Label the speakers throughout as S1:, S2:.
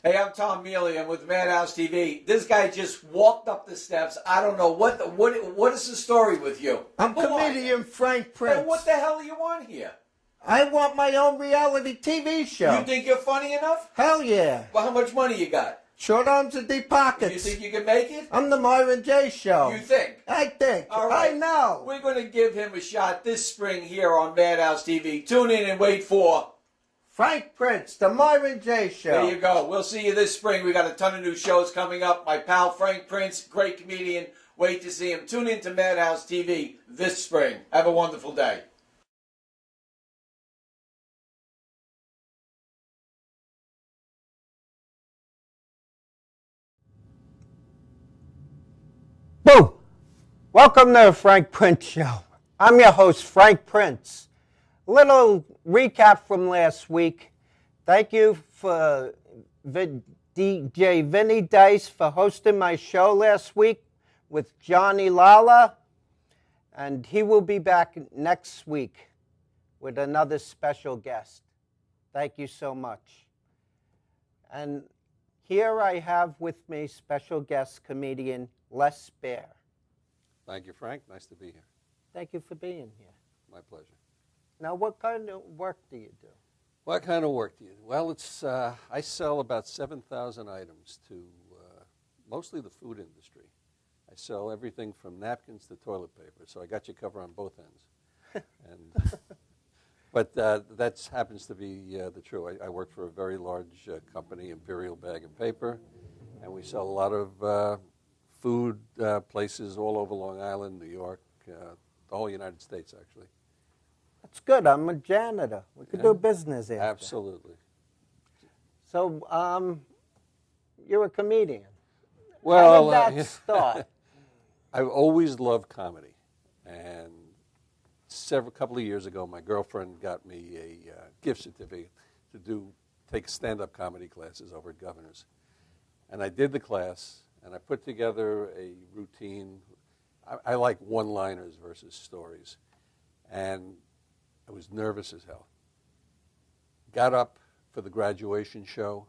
S1: Hey, I'm Tom Mealy. I'm with Madhouse TV. This guy just walked up the steps. I don't know what is the story with you?
S2: I'm
S1: Who are you?
S2: comedian Frank
S1: Hey,
S2: Prince.
S1: what the hell do you want here?
S2: I want my own reality TV show.
S1: You think you're funny enough?
S2: Hell yeah.
S1: Well, how much money you got?
S2: Short arms and deep
S1: You
S2: pockets.
S1: think you can make it?
S2: I'm the Myron J. Show.
S1: You think?
S2: I think.
S1: All right.
S2: I know.
S1: We're going to give him a shot this spring here on Madhouse TV. Tune in and wait for.
S2: Frank Prince, the Myron J. Show.
S1: There you go. We'll see you this spring. We got a ton of new shows coming up. My pal Frank Prince, great comedian. Wait to see him. Tune in to Madhouse TV this spring. Have a wonderful day.
S2: Boo! Welcome to the Frank Prince Show. I'm your host, Frank Prince. Little recap from last week. Thank you for DJ Vinny Dice for hosting my show last week with Johnny Lala. And he will be back next week with another special guest. Thank you so much. And here I have with me special guest comedian Les Baer.
S3: Thank you, Frank. Nice to be here.
S2: Thank you for being here.
S3: My pleasure.
S2: Now, what kind of work do you do?
S3: What kind of work do you do? Well, it's I sell about 7,000 items to mostly the food industry. I sell everything from napkins to toilet paper, so I got you covered on both ends. But that happens to be the truth. I work for a very large company, Imperial Bag and Paper, and we sell a lot of food places all over Long Island, New York, the whole United States, actually.
S2: That's good. I'm a janitor. We could do business after.
S3: Absolutely.
S2: So, you're a comedian.
S3: Well,
S2: how did that start?
S3: I've always loved comedy, and couple of years ago, my girlfriend got me a gift certificate to take stand-up comedy classes over at Governor's, and I did the class, and I put together a routine. I like one-liners versus stories, and I was nervous as hell. Got up for the graduation show,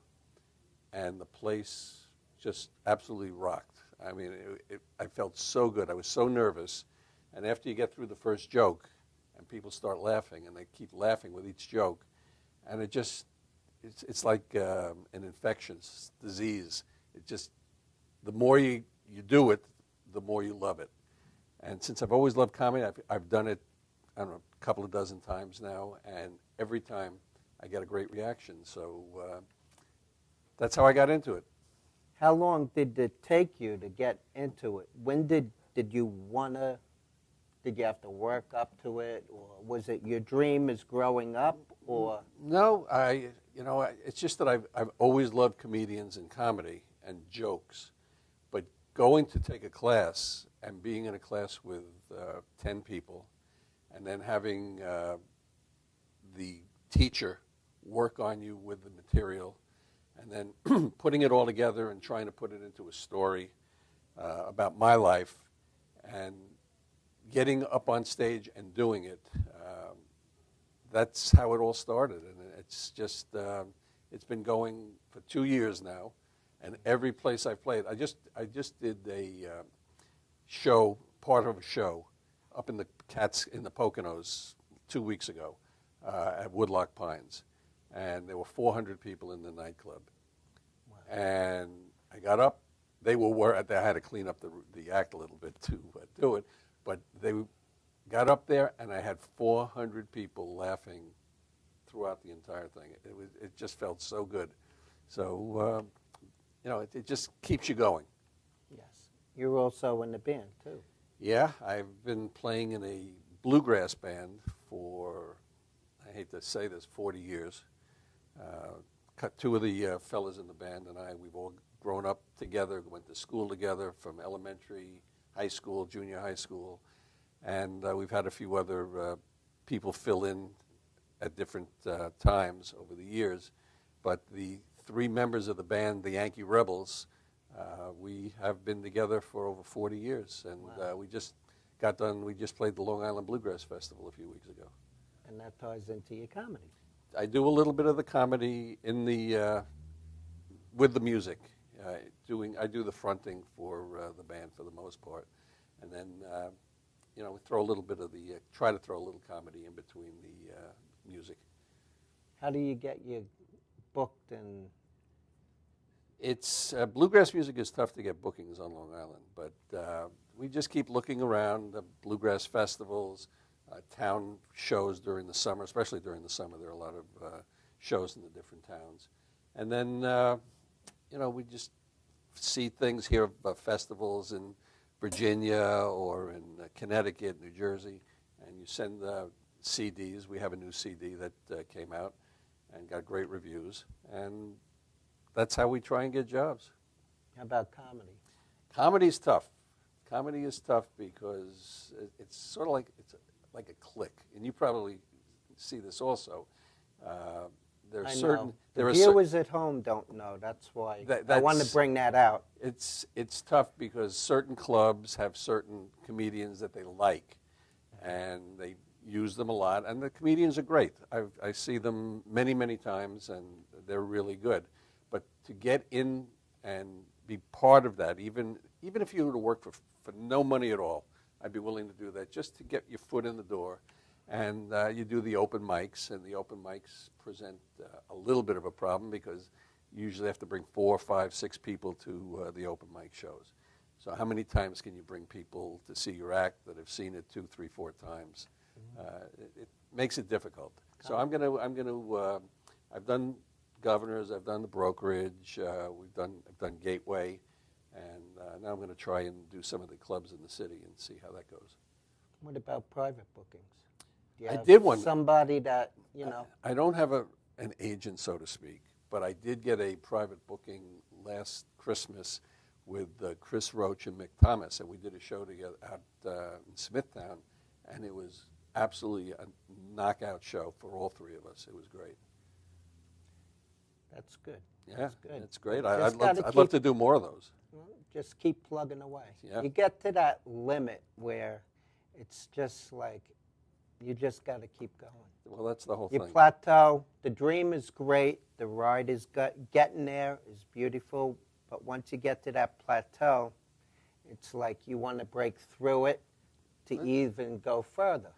S3: and the place just absolutely rocked. I mean, I felt so good. I was so nervous. And after you get through the first joke, and people start laughing, and they keep laughing with each joke, and it's like an infectious disease. It just, the more you do it, the more you love it. And since I've always loved comedy, I've done it, I don't know, a couple of dozen times now, and every time I get a great reaction. So that's how I got into it.
S2: How long did it take you to get into it? When did you did you have to work up to it, or was it your dream as growing up, or?
S3: No, it's just that I've always loved comedians and comedy and jokes, but going to take a class and being in a class with 10 people, and then having the teacher work on you with the material, and then putting it all together and trying to put it into a story about my life, and getting up on stage and doing it, that's how it all started. And it's just, it's been going for 2 years now, and every place I've played, I just did a show, part of a show, up in the Poconos 2 weeks ago at Woodlock Pines, and there were 400 people in the nightclub. Wow. And I got up. They had to clean up the act a little bit to do it, but they got up there, and I had 400 people laughing throughout the entire thing. It just felt so good. So it just keeps you going.
S2: Yes. You're also in the band too.
S3: Yeah, I've been playing in a bluegrass band for, I hate to say this, 40 years. Two of the fellas in the band and we've all grown up together, went to school together from elementary, high school, junior high school, and we've had a few other people fill in at different times over the years. But the three members of the band, the Yankee Rebels, we have been together for over 40 years, and wow. We just played the Long Island Bluegrass Festival a few weeks ago.
S2: And that ties into your comedy.
S3: I do a little bit of the comedy in the with the music. I do the fronting for the band for the most part, and then we throw a little bit of try to throw a little comedy in between the music.
S2: How do you get you booked and?
S3: It's bluegrass music is tough to get bookings on Long Island, but we just keep looking around the bluegrass festivals, town shows during the summer, especially during the summer. There are a lot of shows in the different towns, and then we just see things here of festivals in Virginia or in Connecticut, New Jersey, and you send CDs. We have a new CD that came out and got great reviews, and that's how we try and get jobs.
S2: How about comedy?
S3: Comedy's tough. Comedy is tough because it's sort of like a clique, and you probably see this also. There are
S2: I
S3: certain
S2: know.
S3: there
S2: The
S3: are
S2: viewers at home don't know. That's why I wanted to bring that out.
S3: It's tough because certain clubs have certain comedians that they like, and they use them a lot. And the comedians are great. I see them many times, and they're really good. But to get in and be part of that, even if you were to work for no money at all, I'd be willing to do that just to get your foot in the door. And you do the open mics, and the open mics present a little bit of a problem because you usually have to bring 4, 5, 6 people to the open mic shows. So how many times can you bring people to see your act that have seen it 2, 3, 4 times? It makes it difficult. So I've done Governors, I've done the Brokerage, I've done Gateway, and now I'm going to try and do some of the clubs in the city and see how that goes.
S2: What about private bookings? Do you
S3: I
S2: have
S3: did one.
S2: Somebody that,
S3: I don't have an agent, so to speak, but I did get a private booking last Christmas with Chris Roach and Mick Thomas, and we did a show together out in Smithtown, and it was absolutely a knockout show for all 3 of us. It was great.
S2: That's good.
S3: Yeah,
S2: That's good.
S3: it's great.
S2: Just
S3: I'd love to do more of those.
S2: Just keep plugging away.
S3: Yeah.
S2: You get to that limit where it's just like you just got to keep going.
S3: Well, that's the whole
S2: You
S3: thing.
S2: plateau. The dream is great. The ride is getting there is beautiful. But once you get to that plateau, it's like you want to break through it to even go further.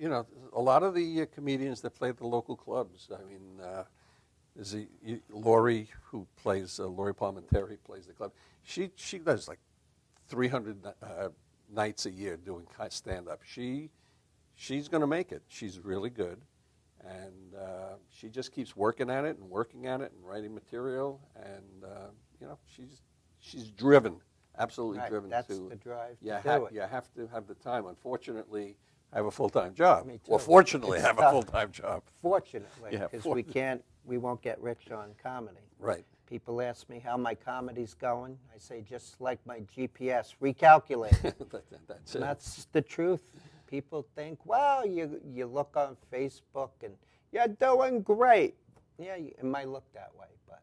S3: A lot of the comedians that play at the local clubs, I mean, there's Lori, who plays, Lori Palmenteri plays the club. She does like 300 nights a year doing stand-up. She's going to make it. She's really good. And she just keeps working at it and writing material. And, she's driven, absolutely
S2: Right,
S3: driven.
S2: that's the drive to do it.
S3: You have to have the time. Unfortunately, I have a full-time job.
S2: Me too.
S3: Well, fortunately,
S2: It's
S3: I have
S2: tough.
S3: a full-time job.
S2: Fortunately,
S3: Yeah,
S2: because we won't get rich on comedy.
S3: Right.
S2: People ask me how my comedy's going. I say, just like my GPS, recalculate.
S3: That's
S2: And
S3: it.
S2: that's the truth. People think, well, you look on Facebook and you're doing great. Yeah, it might look that way, but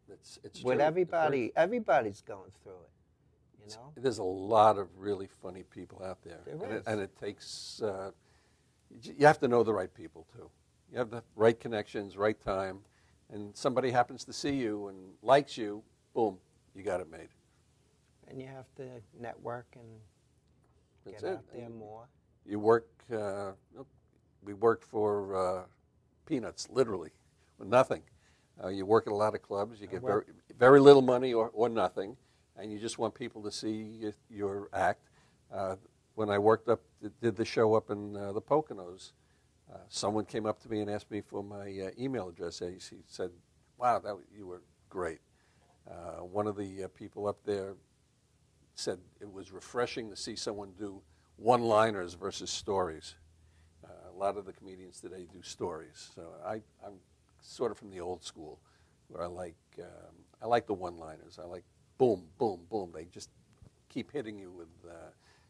S3: It's
S2: with
S3: true.
S2: everybody's going through it.
S3: There's a lot of really funny people out there.
S2: There is.
S3: And it takes, you have to know the right people, too. You have the right connections, right time, and somebody happens to see you and likes you, boom, you got it made.
S2: And you have to network and
S3: That's
S2: get
S3: it.
S2: out there more.
S3: You work, we worked for peanuts, literally, with nothing. You work at a lot of clubs, you get very little money or nothing, and you just want people to see your act. When I did the show up in the Poconos, someone came up to me and asked me for my email address. He said, wow, you were great. One of the people up there said it was refreshing to see someone do one-liners versus stories. A lot of the comedians today do stories. So I'm sort of from the old school, where I like the one-liners. I like boom, boom, boom. They just keep hitting you with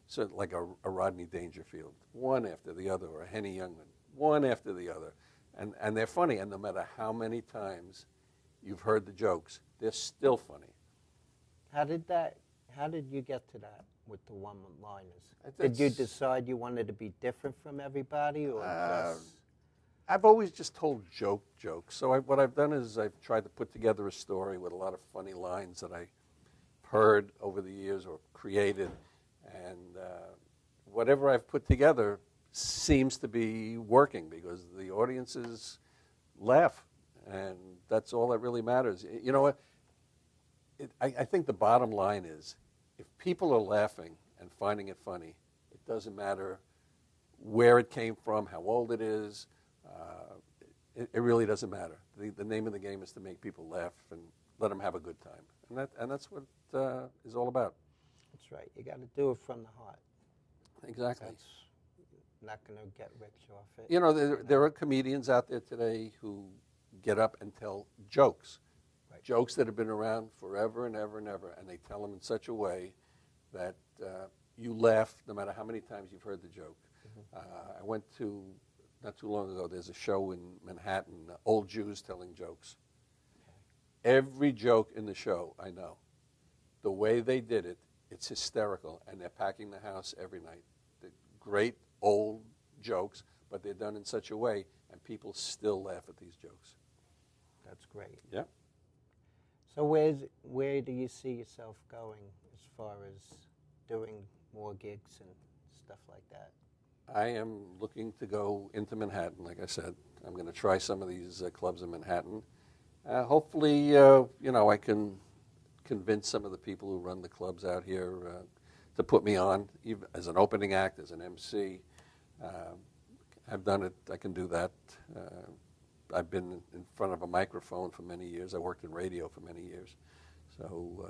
S3: sort of like a Rodney Dangerfield, one after the other, or a Henny Youngman, one after the other. And they're funny, and no matter how many times you've heard the jokes, they're still funny.
S2: How did you get to that with the one-liners? Did you decide you wanted to be different from everybody, or just?
S3: I've always just told jokes. So what I've done is I've tried to put together a story with a lot of funny lines that I heard over the years or created, and whatever I've put together seems to be working because the audiences laugh, and that's all that really matters. You know what? I think the bottom line is if people are laughing and finding it funny, it doesn't matter where it came from, how old it is. It really doesn't matter. The name of the game is to make people laugh and let them have a good time, and that's what is all about.
S2: That's right. You got to do it from the heart.
S3: Exactly.
S2: That's not going to get rich off it.
S3: You know, there are comedians out there today who get up and tell jokes,
S2: Right.
S3: jokes that have been around forever and ever and ever, and they tell them in such a way that you laugh no matter how many times you've heard the joke. I went to, not too long ago, there's a show in Manhattan, Old Jews Telling Jokes. Every joke in the show, I know. The way they did it, it's hysterical, and they're packing the house every night. They're great old jokes, but they're done in such a way, and people still laugh at these jokes.
S2: That's great.
S3: Yeah.
S2: So where do you see yourself going as far as doing more gigs and stuff like that?
S3: I am looking to go into Manhattan, like I said. I'm going to try some of these clubs in Manhattan. Hopefully, I can convince some of the people who run the clubs out here to put me on, even as an opening act, as an MC. I've done it. I can do that. I've been in front of a microphone for many years. I worked in radio for many years. So,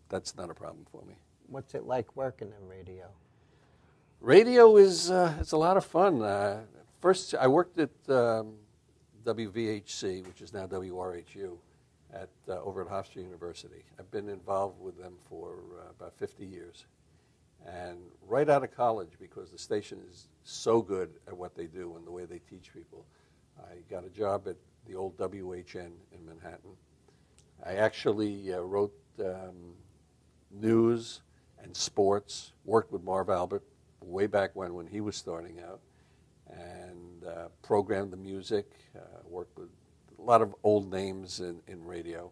S3: that's not a problem for me.
S2: What's it like working in radio?
S3: Radio is it's a lot of fun. First, I worked at WVHC, which is now WRHU, over at Hofstra University. I've been involved with them for about 50 years. And right out of college, because the station is so good at what they do and the way they teach people, I got a job at the old WHN in Manhattan. I actually wrote news and sports, worked with Marv Albert way back when he was starting out, and programmed the music, worked with a lot of old names in radio.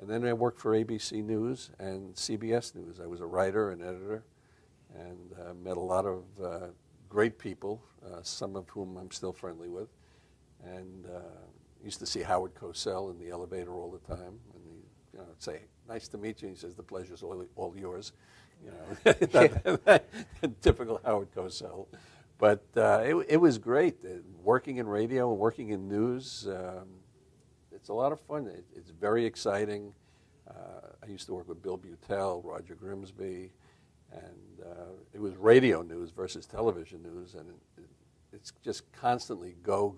S3: And then I worked for ABC News and CBS News. I was a writer and editor, and met a lot of great people, some of whom I'm still friendly with. And used to see Howard Cosell in the elevator all the time, and I'd say, "Nice to meet you." And he says, "The pleasure's all yours." Typical Howard Cosell. But it was great. Working in radio and working in news, it's a lot of fun. It's very exciting. I used to work with Bill Butel, Roger Grimsby, and it was radio news versus television news, and it's just constantly go,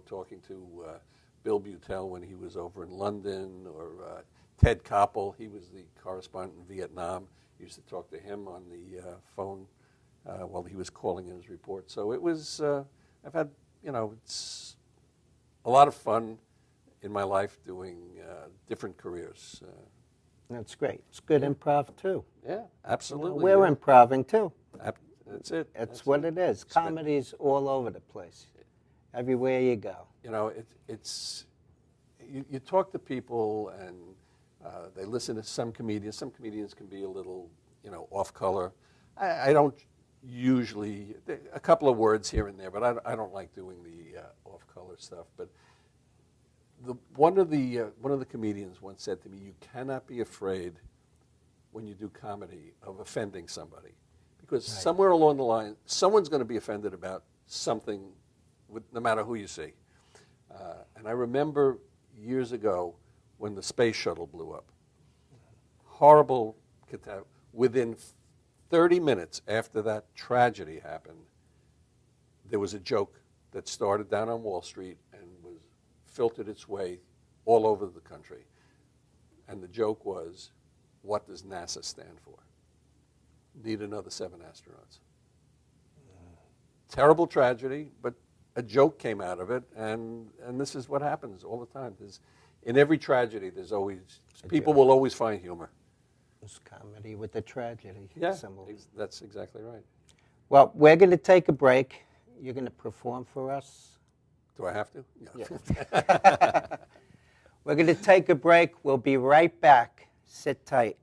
S3: talking to Bill Butel when he was over in London, or Ted Koppel. He was the correspondent in Vietnam. Used to talk to him on the phone while he was calling in his report. So it was, I've had, it's a lot of fun in my life doing different careers.
S2: That's great. It's good improv, too.
S3: Yeah, absolutely.
S2: We're improving, too.
S3: That's it.
S2: That's what it is. Comedy's all over the place, everywhere you go.
S3: It's you talk to people and they listen to some comedians. Some comedians can be a little, off color. I don't usually, a couple of words here and there, but I don't like doing the off color stuff. But one of the comedians once said to me, "You cannot be afraid when you do comedy of offending somebody, because somewhere along the line, someone's going to be offended about something, no matter who you see." And I remember years ago when the space shuttle blew up. Horrible catastrophe. Within 30 minutes after that tragedy happened, there was a joke that started down on Wall Street and was filtered its way all over the country. And the joke was, what does NASA stand for? Need another 7 astronauts. Terrible tragedy, but a joke came out of it, and this is what happens all the time. In every tragedy, there's always, people will always find humor.
S2: It's comedy with the tragedy.
S3: Yeah,
S2: symbol.
S3: that's exactly right.
S2: Well, we're going to take a break. You're going to perform for us.
S3: Do I have to?
S2: Yeah. We're going to take a break. We'll be right back. Sit tight.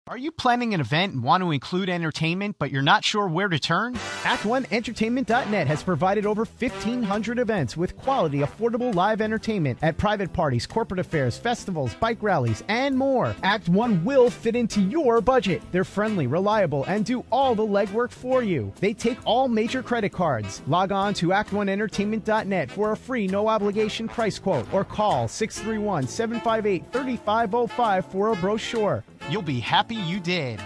S4: Are you planning an event and want to include entertainment, but you're not sure where to turn? Act1Entertainment.net has provided over 1,500 events with quality, affordable live entertainment at private parties, corporate affairs, festivals, bike rallies, and more. Act 1 will fit into your budget. They're friendly, reliable, and do all the legwork for you. They take all major credit cards. Log on to Act1Entertainment.net for a free, no-obligation price quote or call 631-758-3505 for a brochure. You'll be happy you did.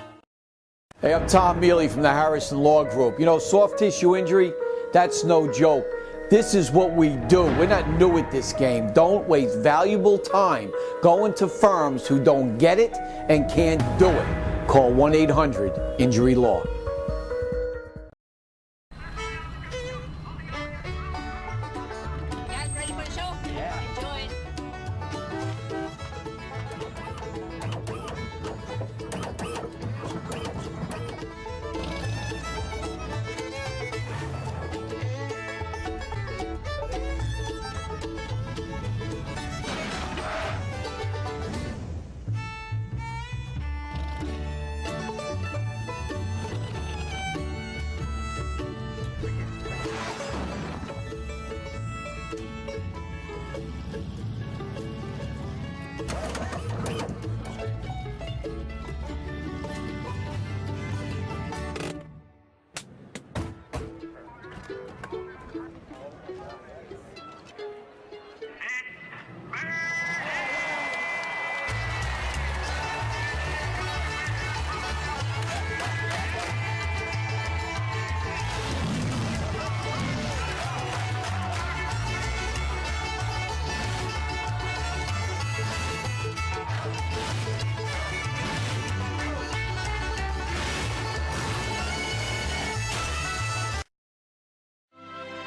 S1: Hey, I'm Tom Mealy from the Harrison Law Group. You know, soft tissue injury, that's no joke. This is what we do. We're not new at this game. Don't waste valuable time going to firms who don't get it and can't do it. Call 1-800-INJURY-LAW.
S5: Guys, ready for the show? Yeah. Enjoy it.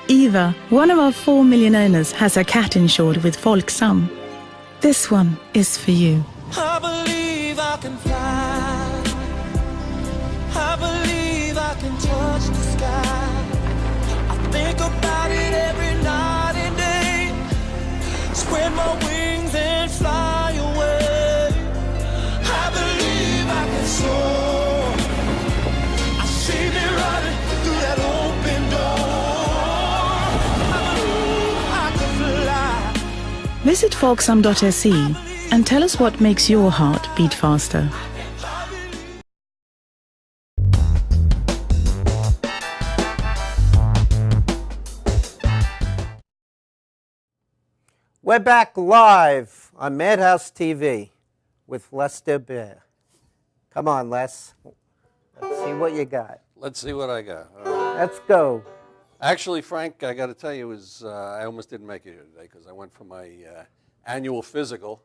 S6: Eva, one of our 4 million owners, has her cat insured with Folksam. This one is for you.
S7: I believe I can fly. I believe I can touch the sky. I think about it every night and day. Spread my wings and fly away. I believe I can soar. I see me running through that open door.
S6: Visit folksam.se and tell us what makes your heart beat faster.
S2: We're back live on Madhouse TV with Lester Bear. Come on, Les. Let's see what you got.
S3: Let's see what I got.
S2: Let's go.
S3: Actually, Frank, I got to tell you, I almost didn't make it here today because I went for my annual physical.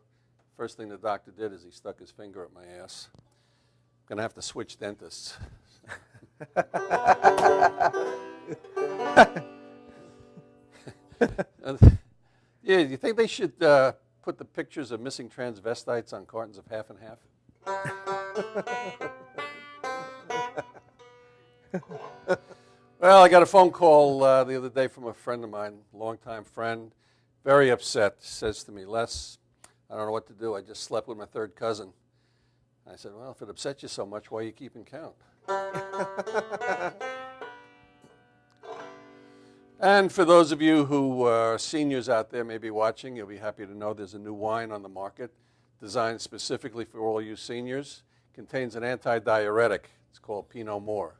S3: First thing the doctor did is he stuck his finger up my ass. I'm going to have to switch dentists. Yeah, do you think they should put the pictures of missing transvestites on cartons of half and half? Well, I got a phone call the other day from a friend of mine, longtime friend, very upset. Says to me, Les, I don't know what to do. I just slept with my third cousin. I said, well, if it upsets you so much, why are you keeping count? And for those of you who are seniors out there maybe watching, you'll be happy to know there's a new wine on the market designed specifically for all you seniors. Contains an anti-diuretic. It's called Pinot Noir.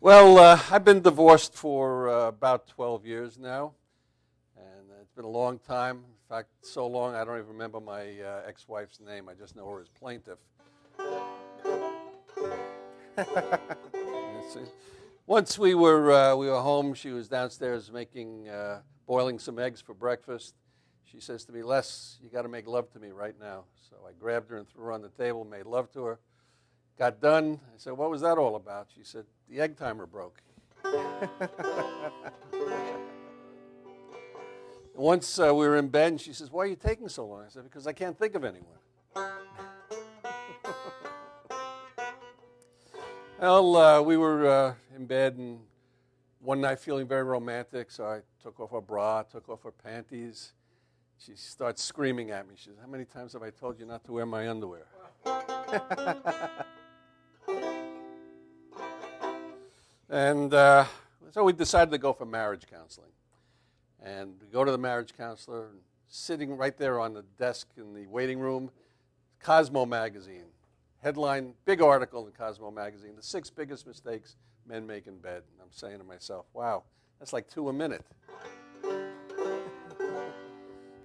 S3: Well, I've been divorced for about 12 years now, and it's been a long time. In fact, so long I don't even remember my ex-wife's name. I just know her as plaintiff. Once we were home. She was downstairs boiling some eggs for breakfast. She says to me, Les, you got to make love to me right now. So I grabbed her and threw her on the table, made love to her. Got done. I said, what was that all about? She said, the egg timer broke. Once we were in bed, and she says, "Why are you taking so long?" I said, "Because I can't think of anyone." Well, we were in bed, and one night feeling very romantic, so I took off her bra, took off her panties. She starts screaming at me. She says, "How many times have I told you not to wear my underwear?" And so we decided to go for marriage counseling. And we go to the marriage counselor, and sitting right there on the desk in the waiting room, Cosmo magazine. Headline, big article in Cosmo magazine, the 6 biggest mistakes men make in bed. And I'm saying to myself, wow, that's like 2 a minute.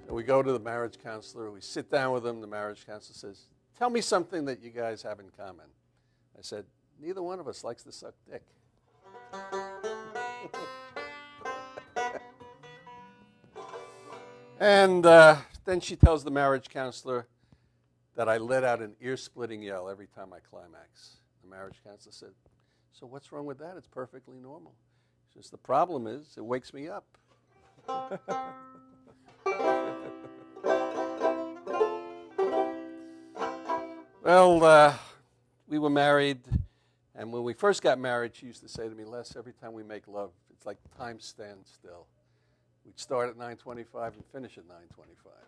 S3: So we go to the marriage counselor, we sit down with him, the marriage counselor says, "Tell me something that you guys have in common." I said, "Neither one of us likes to suck dick." And then she tells the marriage counselor that I let out an ear-splitting yell every time I climax. The marriage counselor said, "So what's wrong with that? It's perfectly normal." She says, "The problem is it wakes me up." Well, we were married, and when we first got married, she used to say to me, "Les, every time we make love, it's like time stands still. We'd start at 9:25 and finish at 9:25.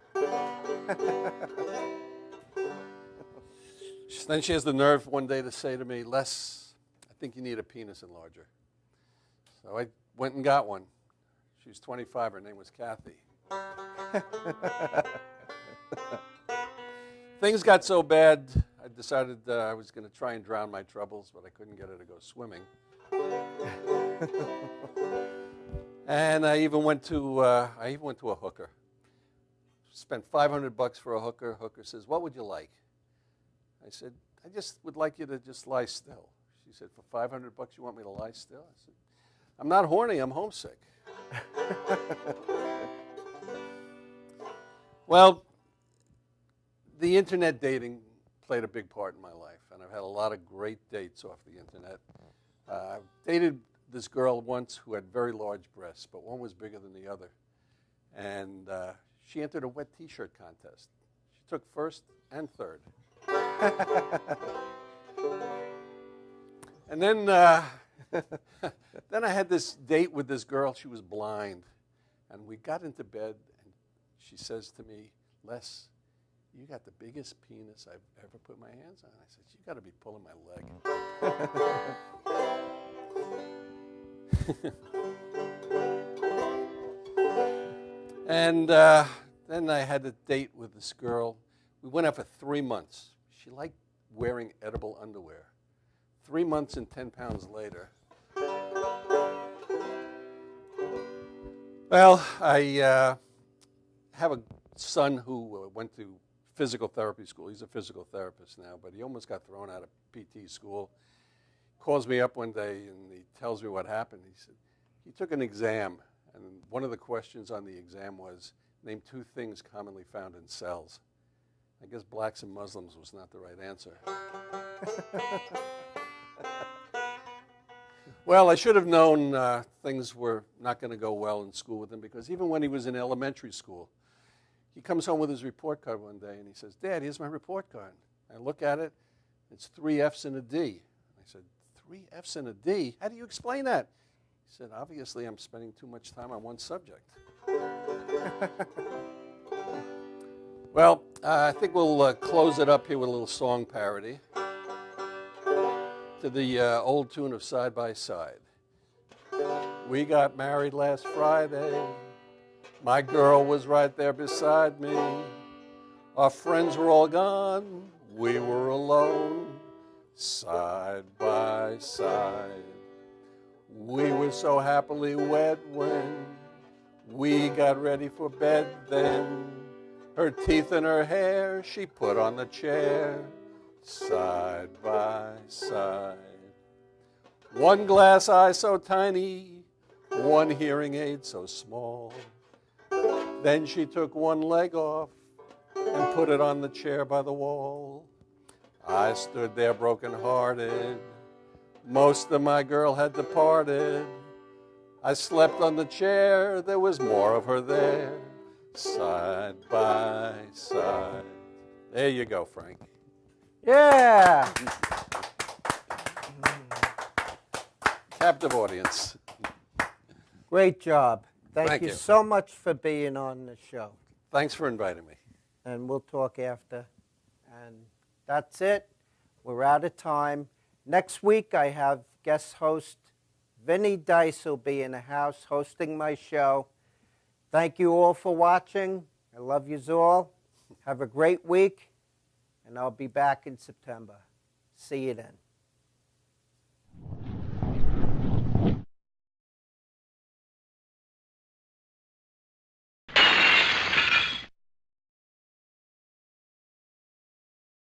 S3: Then she has the nerve one day to say to me, "Les, I think you need a penis enlarger." So I went and got one. She was 25. Her name was Kathy. Things got so bad, I decided I was going to try and drown my troubles, but I couldn't get her to go swimming. And I even went to a hooker. Spent $500 for a hooker. Hooker says, "What would you like?" I said, "I just would like you to just lie still." She said, "For $500 you want me to lie still?" I said, "I'm not horny, I'm homesick." Well, the internet dating played a big part in my life, and I've had a lot of great dates off the internet. I dated this girl once who had very large breasts, but one was bigger than the other. And she entered a wet T-shirt contest. She took first and third. And then then I had this date with this girl. She was blind. And we got into bed, and she says to me, "Les, you got the biggest penis I've ever put my hands on." I said, "You got to be pulling my leg." And then I had a date with this girl. We went out for 3 months. She liked wearing edible underwear. 3 months and 10 pounds later. Well, I have a son who went to physical therapy school. He's a physical therapist now, but he almost got thrown out of PT school. Calls me up one day and he tells me what happened. He said he took an exam, and one of the questions on the exam was, "Name 2 things commonly found in cells." I guess blacks and Muslims was not the right answer. Well, I should have known things were not going to go well in school with him, because even when he was in elementary school, he comes home with his report card one day and he says, "Dad, here's my report card." I look at it, it's 3 F's and a D. I said, 3 F's and a D? How do you explain that? He said, "Obviously, I'm spending too much time on one subject." Well, I think we'll close it up here with a little song parody to the old tune of Side by Side. We got married last Friday. My girl was right there beside me. Our friends were all gone. We were alone, side by side. We were so happily wed when we got ready for bed then. Her teeth in her hair she put on the chair, side by side. One glass eye so tiny, one hearing aid so small. Then she took one leg off and put it on the chair by the wall. I stood there broken-hearted. Most of my girl had departed. I slept on the chair, there was more of her there. side by side. There you go, Frank.
S2: Yeah.
S3: Captive audience.
S2: Great job. Thank
S3: Thank
S2: you
S3: you.
S2: so much for being on the show.
S3: Thanks for inviting me.
S2: And we'll talk after. And that's it. We're out of time. Next week, I have guest host Vinny Dice will be in the house hosting my show. Thank you all for watching. I love you all. Have a great week, and I'll be back in September. See you then.